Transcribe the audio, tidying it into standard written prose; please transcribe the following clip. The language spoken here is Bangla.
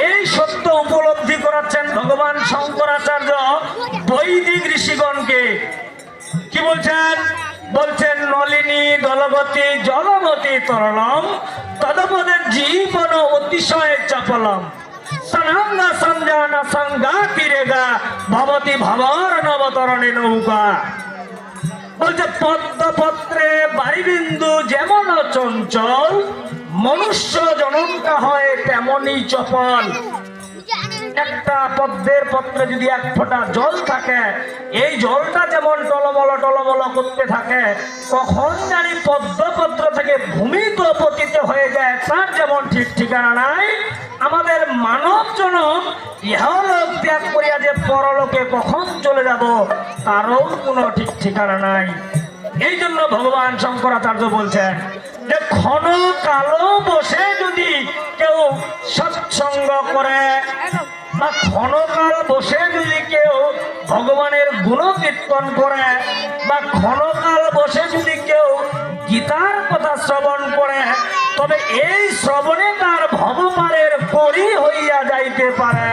এই সত্য উপলব্ধি করাচ্ছেন ভগবান শঙ্করাচার্য বৈদিক ঋষিগণকে। কি বলছেন? বলছেন নলিনী দলগতি জলমতি তরলম তদপদের জীবন অতিশয় চপলম সনাঙ্গা সঞ্জানা সংঘাতি রেগা ভবতি ভাবর নবতরণী নৌকা। বলছে পদ্মপত্রে বারিবিন্দু যেমন চঞ্চল মনুষ্য জনমটা হয় তেমনই চপল। একটা পদ্মের পত্রে যদি এক ফোঁটা জল থাকে, এই জলটা যেমন টলমল টলমল করতে থাকে, কখন জানি পদ্মপত্র থেকে ভূমিতে পতিত হয়ে যায় তার যেমন ঠিক ঠিকানা নাই, আমাদের মানব জনম ইহলোক ত্যাগ করিয়া যে পরলোকে কখন চলে যাব তারও কোনো ঠিক ঠিকানা নাই। এই জন্য ভগবান শঙ্করাচার্য বলছেন যে ক্ষণ কালো বসে যদি কেউ সৎসঙ্গ করে বা ক্ষণকাল বসে যদি কেউ ভগবানের গুণকীর্তন করে বা ক্ষণকাল বসে যদি কেউ গীতার কথা শ্রবণ করে, তবে এই শ্রবণে তার ভবপারের পরি হইয়া যাইতে পারে।